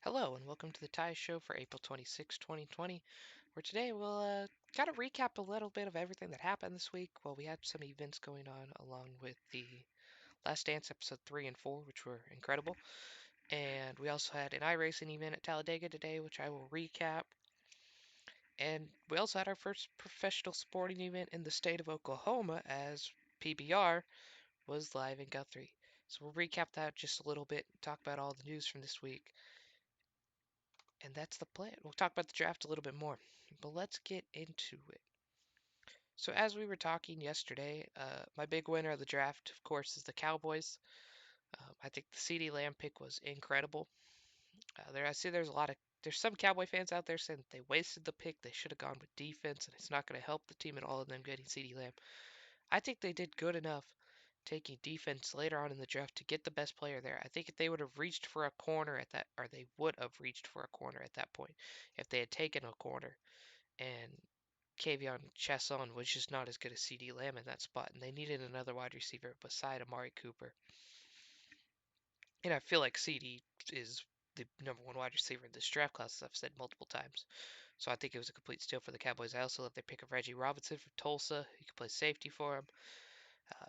Hello, and welcome to the Tie Show for April 26, 2020, where today we'll kind of recap a little bit of everything that happened this week. Well, we had some events going on along with the Last Dance episode 3 and 4, which were incredible. And we also had an iRacing event at Talladega today, which I will recap. And we also had our first professional sporting event in the state of Oklahoma as PBR was live in Guthrie. So we'll recap that just a little bit, talk about all the news from this week. And that's the plan. We'll talk about the draft a little bit more, but let's get into it. So, as we were talking yesterday, my big winner of the draft, of course, is the Cowboys. I think the CD Lamb pick was incredible. I see there's some Cowboy fans out there saying that they wasted the pick. They should have gone with defense, and it's not going to help the team at all of them getting CD Lamb. I think they did good enough taking defense later on in the draft to get the best player there. I think if they would have reached for a corner at that, or they would have reached for a corner at that point, if they had taken a corner, and Kavion Chasson was just not as good as CD Lamb in that spot, and they needed another wide receiver beside Amari Cooper. And I feel like CD is the number one wide receiver in this draft class, as I've said multiple times. So I think it was a complete steal for the Cowboys. I also love their pick of Reggie Robinson from Tulsa. He could play safety for him. Uh,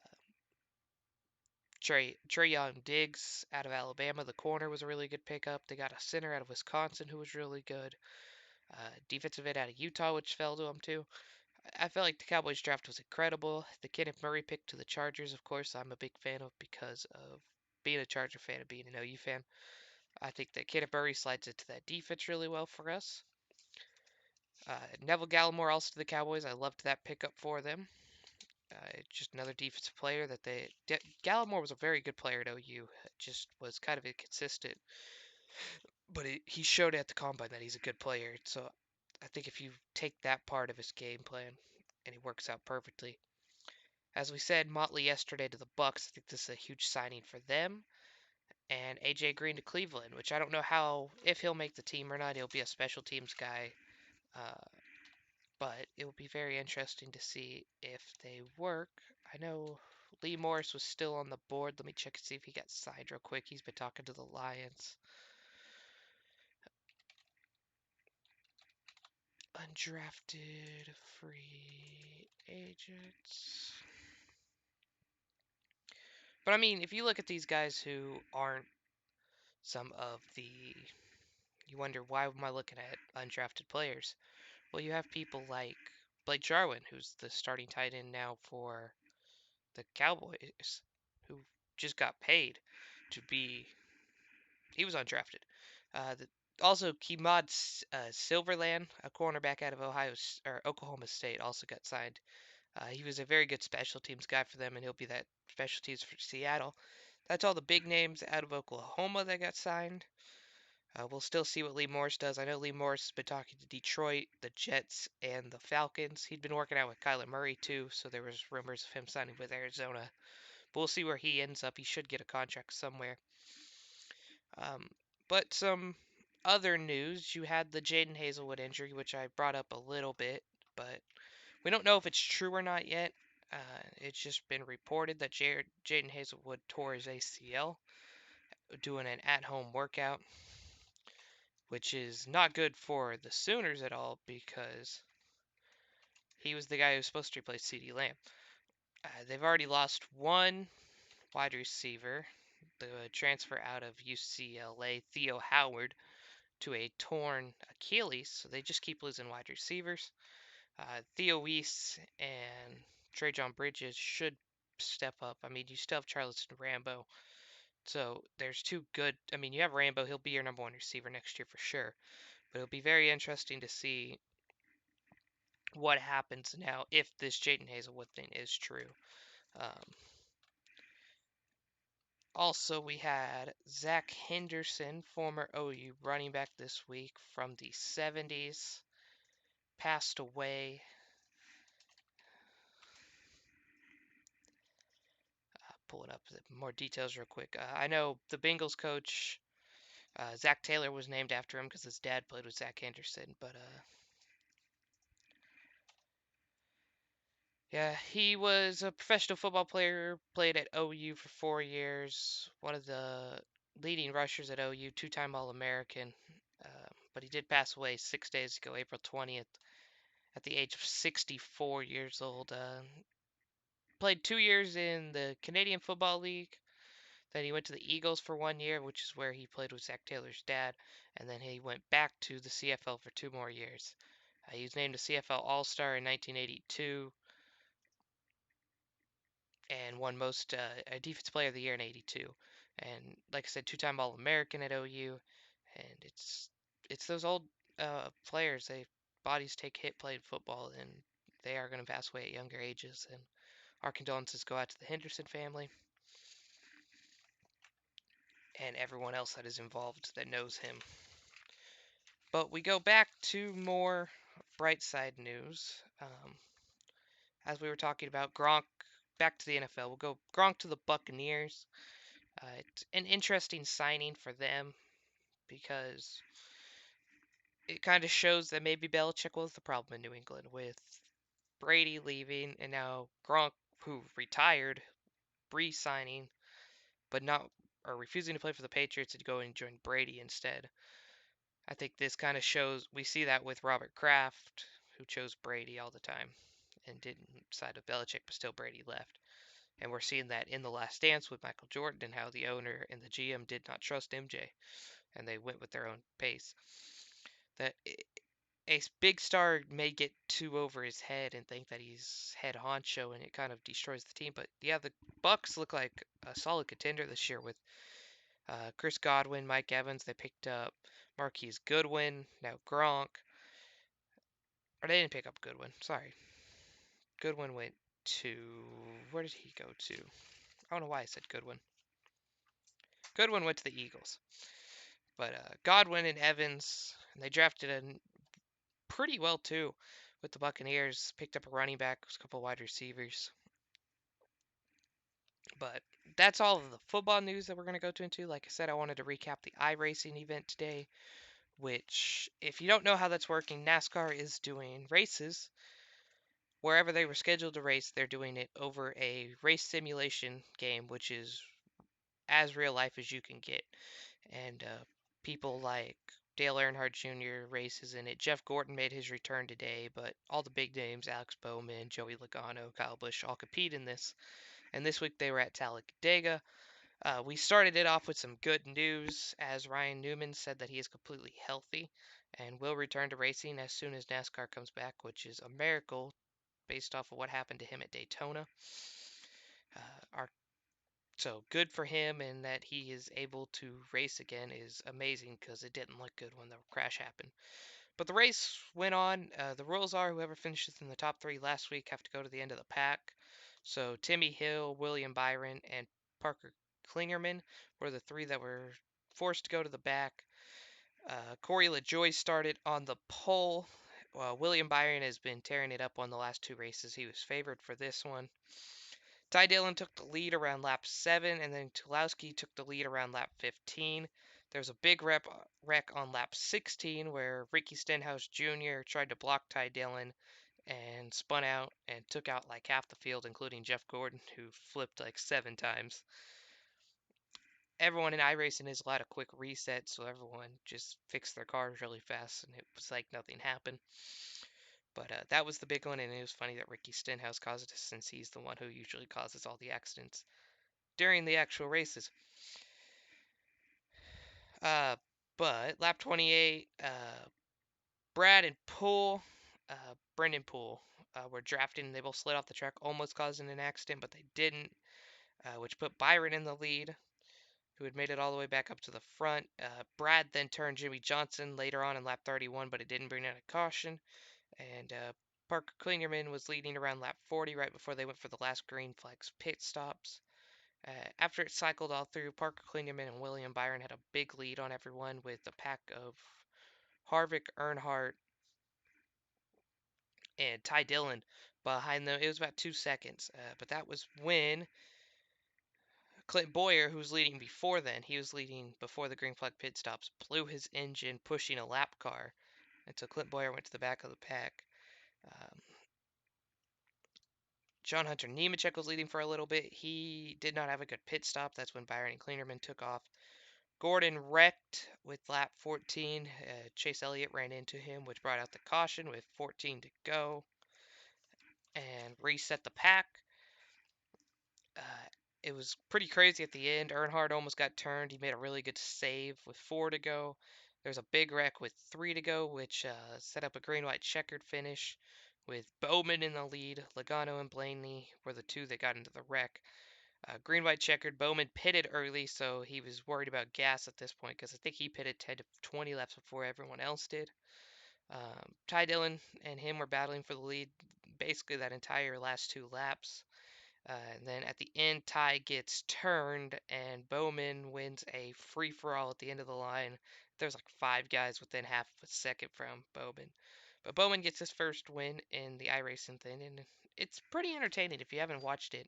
Young Diggs out of Alabama, the corner was a really good pickup. They got a center out of Wisconsin who was really good. Defensive end out of Utah, which fell to them too. I felt like the Cowboys draft was incredible. The Kenneth Murray pick to the Chargers, of course, I'm a big fan of because of being a Charger fan and being an OU fan. I think that Kenneth Murray slides into that defense really well for us. Neville Gallimore also to the Cowboys. I loved that pickup for them. Just another defensive player that Gallimore was a very good player at OU. Just was kind of inconsistent, but he showed at the combine that he's a good player. So I think if you take that part of his game plan and he works out perfectly, as we said, Motley yesterday to the Bucks. I think this is a huge signing for them. And AJ Green to Cleveland, which I don't know how if he'll make the team or not. He'll be a special teams guy, uh, but it will be very interesting to see if they work. I know Lee Morris was still on the board. Let me check and see if he got signed real quick. He's been talking to the Lions. Undrafted free agents. But I mean, if you look at these guys who aren't some of the you wonder, why am I looking at undrafted players? Well, you have people like Blake Jarwin, who's the starting tight end now for the Cowboys, who just got paid to be. He was undrafted. Also, Kimad Silverland, a cornerback out of Oklahoma State, also got signed. He was a very good special teams guy for them, and he'll be that special teams for Seattle. That's all the big names out of Oklahoma that got signed. We'll still see what Lee Morris does. I know Lee Morris has been talking to Detroit, the Jets, and the Falcons. He'd been working out with Kyler Murray too, so there was rumors of him signing with Arizona. But we'll see where he ends up. He should get a contract somewhere. Um, but some other news: you had the Jaden Hazelwood injury, which I brought up a little bit, but we don't know if it's true or not yet. It's just been reported that Jaden Hazelwood tore his ACL doing an at-home workout, which is not good for the Sooners at all because he was the guy who was supposed to replace CeeDee Lamb. They've already lost one wide receiver, the transfer out of UCLA, Theo Howard, to a torn Achilles, so they just keep losing wide receivers. Theo Weiss and Trajan Bridges should step up. I mean, you still have Charleston Rambo, so there's two good. I mean, you have Rambo; he'll be your number one receiver next year for sure. But it'll be very interesting to see what happens now if this Jaden Hazelwood thing is true. Um, Also, we had Zach Henderson, former OU running back this week from the 70s, passed away. Pulling up more details real quick. I know the Bengals coach, Zach Taylor, was named after him because his dad played with Zach Henderson. But yeah, he was a professional football player, played at OU for 4 years. One of the leading rushers at OU, two-time All-American. But he did pass away 6 days ago, April 20th, at the age of 64 years old. Played 2 years in the Canadian Football League. Then he went to the Eagles for 1 year, which is where he played with Zach Taylor's dad. And then he went back to the CFL for 2 more years. He was named a CFL All-Star in 1982 and won most Defensive Player of the Year in '82. And like I said, two-time All-American at OU. And it's those old players. They bodies take hit playing football, and they are going to pass away at younger ages. And our condolences go out to the Henderson family and everyone else that is involved that knows him. But we go back to more bright side news. As we were talking about Gronk, back to the NFL. We'll go Gronk to the Buccaneers. It's an interesting signing for them because it kind of shows that maybe Belichick was the problem in New England with Brady leaving and now Gronk, who retired, re-signing, but not or refusing to play for the Patriots and go and join Brady instead. I think this kind of shows we see that with Robert Kraft, who chose Brady all the time and didn't side with Belichick, but still Brady left. And we're seeing that in The Last Dance with Michael Jordan and how the owner and the GM did not trust MJ and they went with their own pace. That a big star may get too over his head and think that he's head honcho and it kind of destroys the team. But yeah, the Bucks look like a solid contender this year with Chris Godwin, Mike Evans. They picked up Marquise Goodwin, now Gronk. Or they didn't pick up Goodwin. Sorry, Goodwin went to where did he go to? I don't know why I said Goodwin. Goodwin went to the Eagles. But Godwin and Evans, and they drafted a pretty well too with the Buccaneers. Picked up a running back, a couple wide receivers. But that's all of the football news that we're going to go to into. Like I said, I wanted to recap the iRacing event today, which, if you don't know how that's working, NASCAR is doing races. Wherever they were scheduled to race, they're doing it over a race simulation game, which is as real life as you can get. And people like Dale Earnhardt Jr. races in it. Jeff Gordon made his return today, but all the big names, Alex Bowman, Joey Logano, Kyle Busch, all compete in this. And this week they were at Talladega. We started it off with some good news, as Ryan Newman said that he is completely healthy and will return to racing as soon as NASCAR comes back, which is a miracle based off of what happened to him at Daytona. Our So good for him, and that he is able to race again is amazing because it didn't look good when the crash happened. But the race went on. The rules are whoever finishes in the top three last week have to go to the end of the pack. So Timmy Hill, William Byron, and Parker Klingerman were the three that were forced to go to the back. Corey LaJoie started on the pole. William Byron has been tearing it up on the last two races. He was favored for this one. Ty Dillon took the lead around lap 7, and then Tulowski took the lead around lap 15. There was a big wreck on lap 16 where Ricky Stenhouse Jr. tried to block Ty Dillon and spun out and took out like half the field, including Jeff Gordon, who flipped like 7 times. Everyone in iRacing has allowed a quick reset, so everyone just fixed their cars really fast, and it was like nothing happened. But that was the big one, and it was funny that Ricky Stenhouse caused it since he's the one who usually causes all the accidents during the actual races. Uh, but lap 28, Brad and Brendan Poole, were drafting. They both slid off the track, almost causing an accident, but they didn't, which put Byron in the lead, who had made it all the way back up to the front. Brad then turned Jimmy Johnson later on in lap 31, but it didn't bring out a caution. And Parker Klingerman was leading around lap 40 right before they went for the last green flags pit stops. After it cycled all through, Parker Klingerman and William Byron had a big lead on everyone with a pack of Harvick, Earnhardt, and Ty Dillon behind them. It was about 2 seconds, but that was when Clint Boyer, who was leading before then, he was leading before the green flag pit stops, blew his engine pushing a lap car, and so Clint Boyer went to the back of the pack. Um, John Hunter Nemechek was leading for a little bit. He did not have a good pit stop. That's when Byron and Klingerman took off. Gordon wrecked with lap 14. Chase Elliott ran into him, which brought out the caution with 14 to go and reset the pack. Uh, it was pretty crazy at the end. Earnhardt almost got turned. He made a really good save with 4 to go. There's a big wreck with 3 to go, which set up a green-white checkered finish with Bowman in the lead. Logano and Blaney were the two that got into the wreck. Green-white checkered. Bowman pitted early, so he was worried about gas at this point because I think he pitted 10 to 20 laps before everyone else did. Ty Dillon and him were battling for the lead basically that entire last 2 laps. And then at the end, Ty gets turned, and Bowman wins a free for all at the end of the line. There's like 5 guys within half of a second from Bowman. But Bowman gets his first win in the iRacing thing, and it's pretty entertaining if you haven't watched it.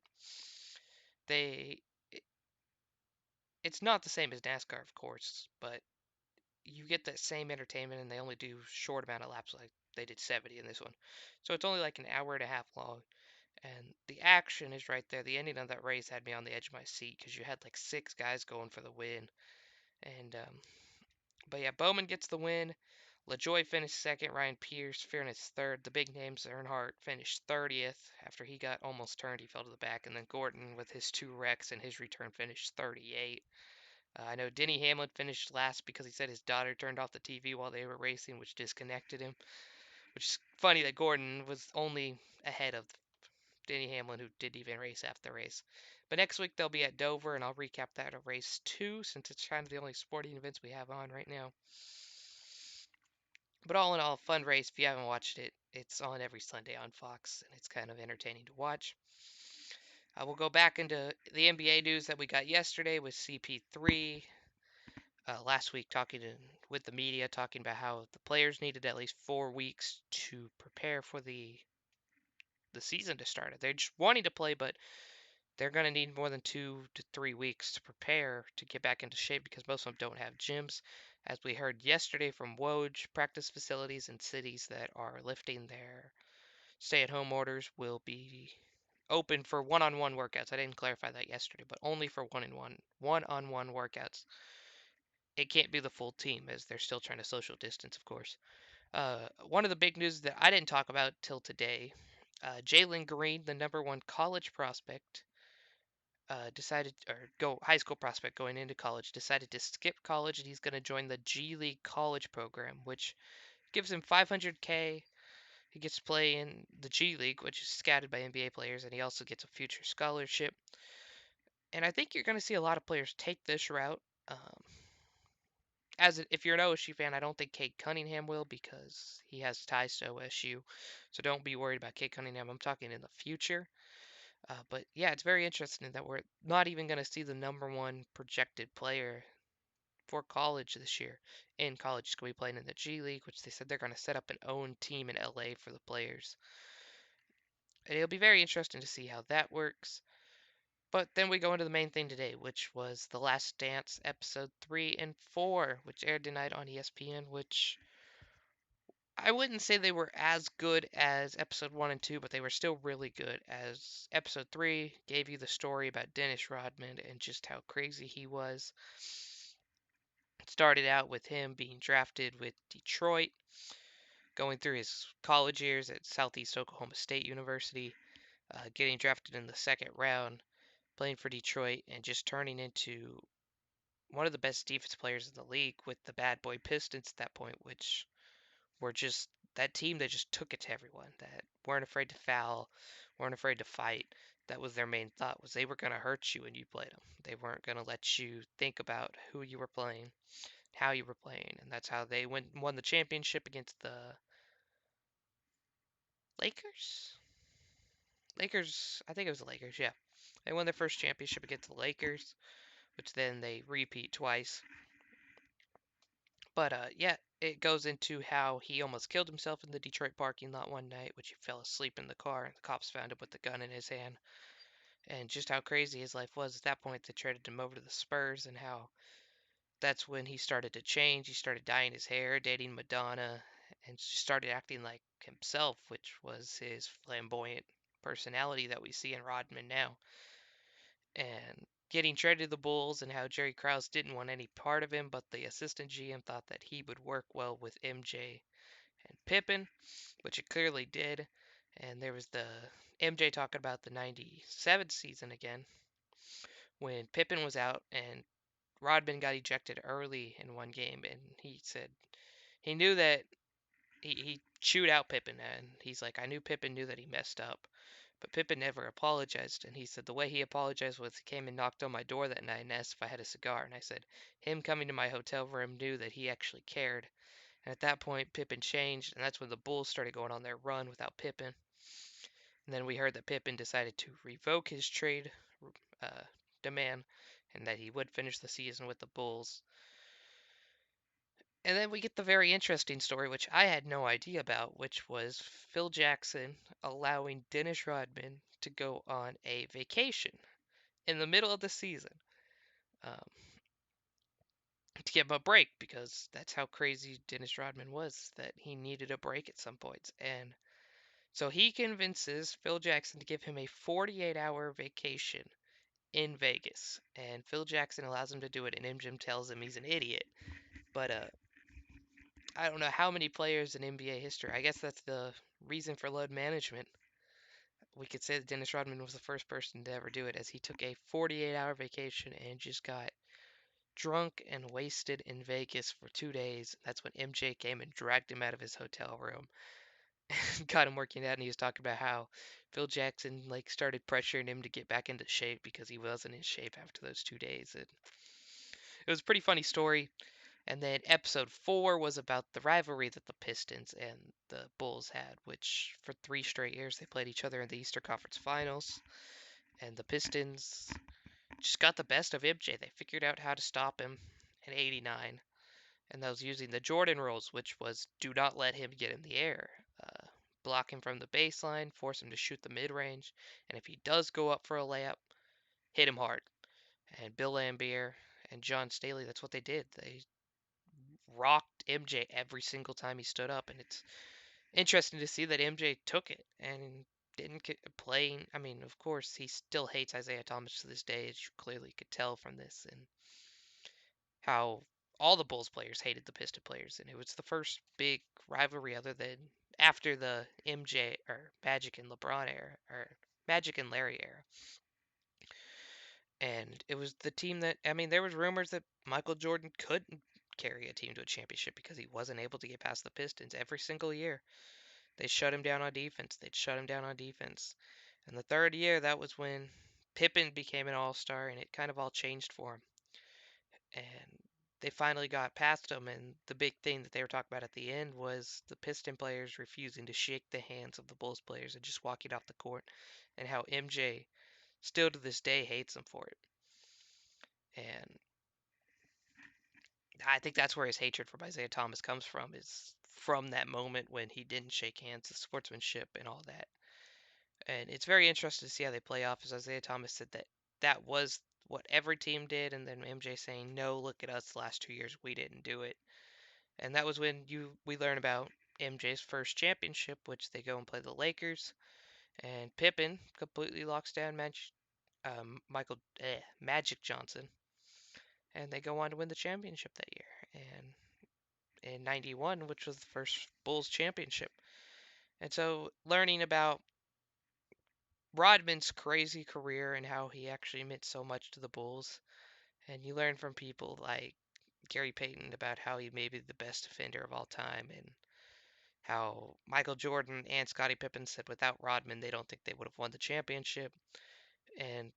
They, it's not the same as NASCAR, of course, but you get that same entertainment, and they only do short amount of laps, like they did 70 in this one. So it's only like an hour and a half long. And the action is right there. The ending of that race had me on the edge of my seat because you had like 6 guys going for the win. And but yeah, Bowman gets the win. LaJoy finished second. Ryan Pierce finished third. The big names, Earnhardt finished 30th after he got almost turned. He fell to the back, and then Gordon with his 2 wrecks and his return finished 38. I know Denny Hamlin finished last because he said his daughter turned off the TV while they were racing, which disconnected him. Which is funny that Gordon was only ahead of Denny Hamlin, who didn't even race after the race. But next week they'll be at Dover, and I'll recap that at race 2 since it's kind of the only sporting events we have on right now. But all in all, fun race. If you haven't watched it, it's on every Sunday on Fox, and it's kind of entertaining to watch. I will go back into the NBA news that we got yesterday with CP3. Last week, with the media, talking about how the players needed at least 4 weeks to prepare for the season to start. They're just wanting to play, but they're going to need more than 2 to 3 weeks to prepare to get back into shape because most of them don't have gyms. As we heard yesterday from Woj, practice facilities in cities that are lifting their stay-at-home orders will be open for one-on-one workouts. I didn't clarify that yesterday, but only for one-on-one workouts. It can't be the full team as they're still trying to social distance, of course. One of the big news that I didn't talk about till today, Jalen Green, the #1 college prospect, decided, or go high school prospect going into college, decided to skip college and he's going to join the G League college program, which gives him 500K. He gets to play in the G League, which is scouted by NBA players, and he also gets a future scholarship. And I think you're going to see a lot of players take this route. If you're an OSU fan, I don't think Cade Cunningham will because he has ties to OSU. So don't be worried about Cade Cunningham. I'm talking in the future. But yeah, it's very interesting that we're not even going to see the #1 projected player for college this year in college. He's going to be playing in the G League, which they said they're going to set up an own team in LA for the players. And it'll be very interesting to see how that works. But then we go into the main thing today, which was The Last Dance episode 3 and 4, which aired tonight on ESPN, which I wouldn't say they were as good as episode 1 and 2, but they were still really good, as episode 3 gave you the story about Dennis Rodman and just how crazy he was. It started out with him being drafted with Detroit, going through his college years at Southeast Oklahoma State University, getting drafted in the second round, playing for Detroit, and just turning into one of the best defense players in the league with the bad boy Pistons at that point, which were just that team that just took it to everyone, that weren't afraid to foul, weren't afraid to fight. That was their main thought, was they were going to hurt you when you played them. They weren't going to let you think about who you were playing, how you were playing, and that's how they won the championship against the Lakers. Lakers, I think it was the Lakers, yeah. They won their first championship against the Lakers, which then they repeat twice. But yeah, it goes into how he almost killed himself in the Detroit parking lot one night, which he fell asleep in the car, and the cops found him with the gun in his hand. And just how crazy his life was at that point. They traded him over to the Spurs, and how that's when he started to change. He started dyeing his hair, dating Madonna, and started acting like himself, which was his flamboyant personality that we see in Rodman now. And getting traded to the Bulls and how Jerry Krause didn't want any part of him, but the assistant GM thought that he would work well with MJ and Pippen, which it clearly did. And there was the MJ talking about the 97 season again when Pippen was out and Rodman got ejected early in one game. And he said he knew that he chewed out Pippen. And he's like, I knew Pippen knew that he messed up. But Pippen never apologized, and he said the way he apologized was he came and knocked on my door that night and asked if I had a cigar. And I said, him coming to my hotel room knew that he actually cared. And at that point, Pippen changed, and that's when the Bulls started going on their run without Pippen. And then we heard that Pippen decided to revoke his trade uh, demand and that he would finish the season with the Bulls. And then we get the very interesting story, which I had no idea about, which was Phil Jackson allowing Dennis Rodman to go on a vacation in the middle of the season um, to give him a break because that's how crazy Dennis Rodman was, that he needed a break at some points. And so he convinces Phil Jackson to give him a 48-hour vacation in Vegas. And Phil Jackson allows him to do it, and MGM tells him he's an idiot. But I don't know how many players in NBA history. I guess that's the reason for load management. We could say that Dennis Rodman was the first person to ever do it, as he took a 48-hour vacation and just got drunk and wasted in Vegas for 2 days. That's when MJ came and dragged him out of his hotel room and got him working out. And he was talking about how Phil Jackson like started pressuring him to get back into shape because he wasn't in shape after those 2 days. And it was a pretty funny story. And then episode 4 was about the rivalry that the Pistons and the Bulls had, which for 3 straight years they played each other in the Eastern Conference Finals. And the Pistons just got the best of MJ. They figured out how to stop him in '89, and that was using the Jordan rules, which was do not let him get in the air, uh, block him from the baseline, force him to shoot the mid range, and if he does go up for a layup, hit him hard. And Bill Laimbeer and John Staley, that's what they did. They rocked MJ every single time he stood up, and it's interesting to see that MJ took it and didn't play. I mean, of course, he still hates Isaiah Thomas to this day, as you clearly could tell from this, and how all the Bulls players hated the Piston players, and it was the first big rivalry other than after the MJ or Magic and LeBron era or Magic and Larry era. And it was the team that I mean, there was rumors that Michael Jordan couldn't carry a team to a championship because he wasn't able to get past the Pistons every single year. They shut him down on defense. They'd shut him down on defense. And the third year, that was when Pippen became an all-star, and it kind of all changed for him. And they finally got past him, and the big thing that they were talking about at the end was the Piston players refusing to shake the hands of the Bulls players and just walking off the court, and how MJ still to this day hates them for it. And I think that's where his hatred for Isaiah Thomas comes from, is from that moment when he didn't shake hands, the sportsmanship and all that. And it's very interesting to see how they play off, as Isaiah Thomas said that that was what every team did, and then MJ saying, no, look at us, the last 2 years, we didn't do it. And that was when we learn about MJ's first championship, which they go and play the Lakers, and Pippen completely locks down Magic Johnson, and they go on to win the championship that year. And in '91, which was the first Bulls championship. And so learning about Rodman's crazy career and how he actually meant so much to the Bulls, and you learn from people like Gary Payton about how he may be the best defender of all time, and how Michael Jordan and Scottie Pippen said without Rodman they don't think they would have won the championship. And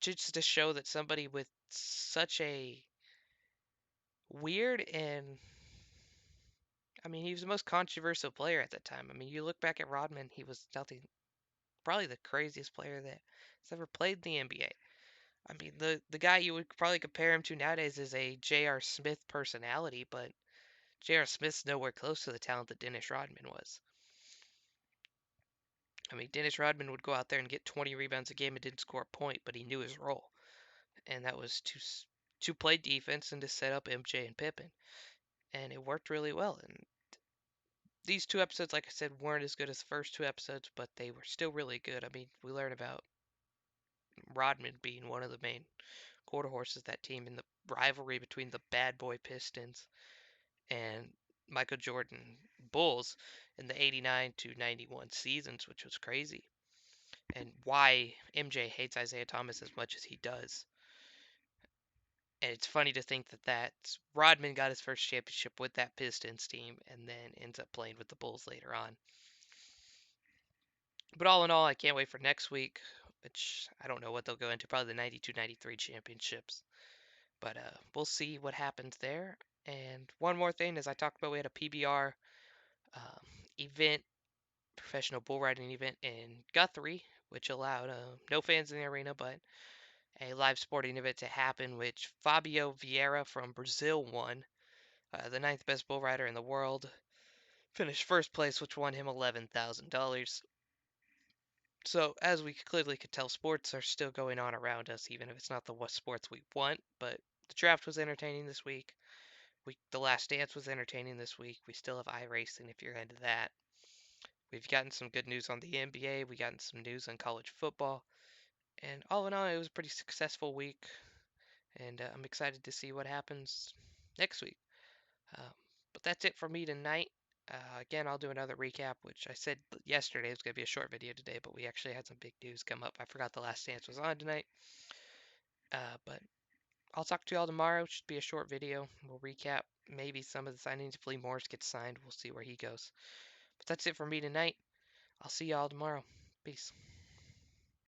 just to show that somebody with such a weird and I mean he was the most controversial player at that time. I mean you look back at Rodman, he was nothing, probably the craziest player that has ever played in the NBA. I mean the guy you would probably compare him to nowadays is a J.R. Smith personality, but J.R. Smith's nowhere close to the talent that Dennis Rodman was. I mean, Dennis Rodman would go out there and get 20 rebounds a game and didn't score a point, but he knew his role, and that was to play defense and to set up MJ and Pippen, and it worked really well. And these 2 episodes, like I said, weren't as good as the first 2 episodes, but they were still really good. I mean, we learn about Rodman being one of the main quarter horses of that team in the rivalry between the bad boy Pistons and Michael Jordan Bulls in the 89 to 91 seasons, which was crazy. And why MJ hates Isaiah Thomas as much as he does. And it's funny to think that Rodman got his first championship with that Pistons team and then ends up playing with the Bulls later on. But all in all, I can't wait for next week, which I don't know what they'll go into, probably the 92-93 championships. But we'll see what happens there. And one more thing, as I talked about, we had a PBR um, event, professional bull riding event in Guthrie, which allowed no fans in the arena, but a live sporting event to happen, which Fabio Vieira from Brazil won, the ninth best bull rider in the world. Finished first place, which won him $11,000. So, as we clearly could tell, sports are still going on around us, even if it's not the sports we want. But the draft was entertaining this week. The Last Dance was entertaining this week. We still have iRacing if you're into that. We've gotten some good news on the NBA. We gotten some news on college football. And all in all, it was a pretty successful week. And I'm excited to see what happens next week. Um, but that's it for me tonight. Again, I'll do another recap, which I said yesterday was going to be a short video today, but we actually had some big news come up. I forgot the Last Dance was on tonight. But I'll talk to y'all tomorrow. Should be a short video. We'll recap maybe some of the signings. If Lee Morris gets signed, we'll see where he goes. But that's it for me tonight. I'll see y'all tomorrow. Peace.